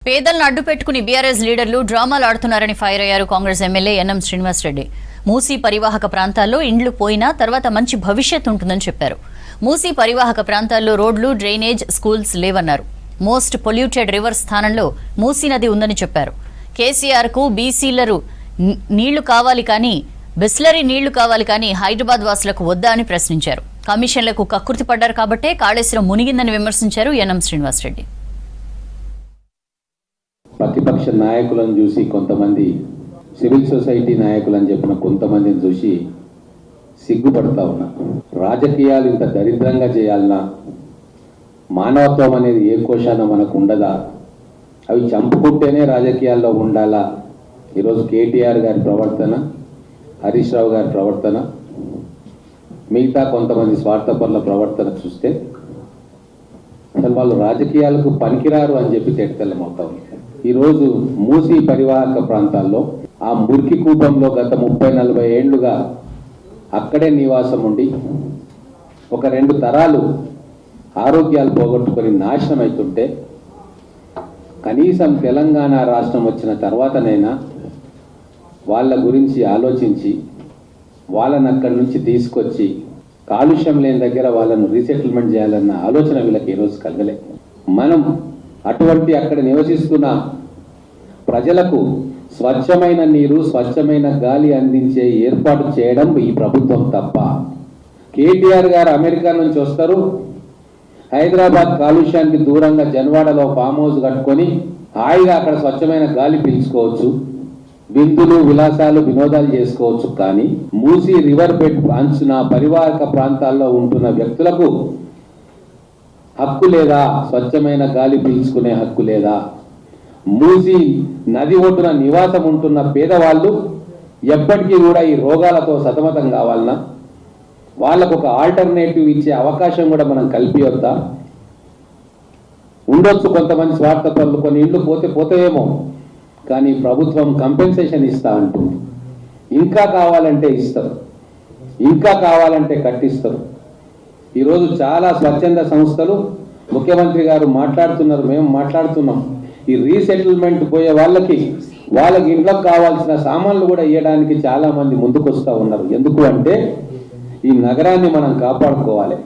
పేదలను అడ్డుపెట్టుకుని బీఆర్ఎస్ లీడర్లు డ్రామాలు ఆడుతున్నారని ఫైర్ అయ్యారు కాంగ్రెస్ ఎమ్మెల్యే ఎన్ఎం శ్రీనివాస్ రెడ్డి. మూసీ పరివాహక ప్రాంతాల్లో ఇండ్లు పోయినా తర్వాత మంచి భవిష్యత్తు ఉంటుందని చెప్పారు. మూసీ పరివాహక ప్రాంతాల్లో రోడ్లు, డ్రైనేజ్, స్కూల్స్ లేవన్నారు. మోస్ట్ పొల్యూటెడ్ రివర్ స్థానంలో మూసీ నది ఉందని చెప్పారు. కేసీఆర్ కు బీసీలరు నీళ్లు కావాలి కానీ బిస్లరీ నీళ్లు కావాలి కానీ హైదరాబాద్ వాసులకు వద్దా అని ప్రశ్నించారు. కమిషన్లకు కక్కుర్తి పడ్డారు కాబట్టే కాళేశ్వరం మునిగిందని విమర్శించారు ఎన్ఎం శ్రీనివాస్ రెడ్డి. ప్రతిపక్ష నాయకులను చూసి కొంతమంది, సివిల్ సొసైటీ నాయకులని చెప్పిన కొంతమందిని చూసి సిగ్గుపడతా ఉన్నా. రాజకీయాలు ఇంత దరిద్రంగా చేయాలన్నా, మానవత్వం అనేది ఏ కోశాన మనకు ఉండదా, అవి చంపుకుంటేనే రాజకీయాల్లో ఉండాలా? ఈరోజు కేటీఆర్ గారి ప్రవర్తన, హరీష్ రావు గారి ప్రవర్తన, మిగతా కొంతమంది స్వార్థపరుల ప్రవర్తన చూస్తే అసలు వాళ్ళు రాజకీయాలకు పనికిరారు అని చెప్పి తెల్లమవుతా ఉంది. ఈరోజు మూసీ పరివాహక ప్రాంతాల్లో ఆ మురికి కూపంలో గత 30-40 ఏళ్లుగా అక్కడే నివాసం ఉండి ఒక 2 తరాలు ఆరోగ్యాలు పోగొట్టుకొని నాశనం అవుతుంటే, కనీసం తెలంగాణ రాష్ట్రం వచ్చిన తర్వాతనైనా వాళ్ళ గురించి ఆలోచించి వాళ్ళని అక్కడి నుంచి తీసుకొచ్చి కాలుష్యం లేని దగ్గర వాళ్ళను రీసెటిల్మెంట్ చేయాలన్న ఆలోచన వీళ్ళకి ఈరోజు కలగలే. మనం అటువంటి అక్కడ నివసిస్తున్న ప్రజలకు స్వచ్ఛమైన నీరు, స్వచ్ఛమైన గాలి అందించే ఏర్పాటు చేయడం ఈ ప్రభుత్వం తప్ప. కేటీఆర్ గారు అమెరికా నుంచి వస్తారు, హైదరాబాద్ కాలుష్యానికి దూరంగా జన్వాడలో ఫామ్ హౌస్ కట్టుకొని హాయిగా అక్కడ స్వచ్ఛమైన గాలి పీల్చుకోవచ్చు, విందులు, విలాసాలు, వినోదాలు చేసుకోవచ్చు. కానీ మూసీ రివర్ బెడ్ అంచున పరివాహక ప్రాంతాల్లో ఉంటున్న వ్యక్తులకు హక్కు లేదా? స్వచ్ఛమైన గాలి పీల్చుకునే హక్కు లేదా? మూసీ నది ఒడ్డున నివాసం ఉంటున్న పేదవాళ్ళు ఎప్పటికీ కూడా ఈ రోగాలతో సతమతం కావాలన్నా వాళ్ళకు ఒక ఆల్టర్నేటివ్ ఇచ్చే అవకాశం కూడా మనం కల్పియొద్దా? ఉండొచ్చు కొంతమంది స్వార్థపరులు, కొన్ని ఇళ్ళు పోతాయేమో, కానీ ప్రభుత్వం కంపెన్సేషన్ ఇస్తా అంటుంది. ఇంకా కావాలంటే ఇస్తారు, ఇంకా కావాలంటే కట్టిస్తారు. ఈరోజు చాలా స్వచ్ఛంద సంస్థలు, ముఖ్యమంత్రి గారు మాట్లాడుతున్నారు, మేము మాట్లాడుతున్నాం, ఈ రీసెటిల్మెంట్ పోయే వాళ్ళకి ఇంట్లోకి కావాల్సిన సామాన్లు కూడా ఇవ్వడానికి చాలా మంది ముందుకు వస్తూ ఉన్నారు. ఎందుకు అంటే ఈ నగరాన్ని మనం కాపాడుకోవాలి.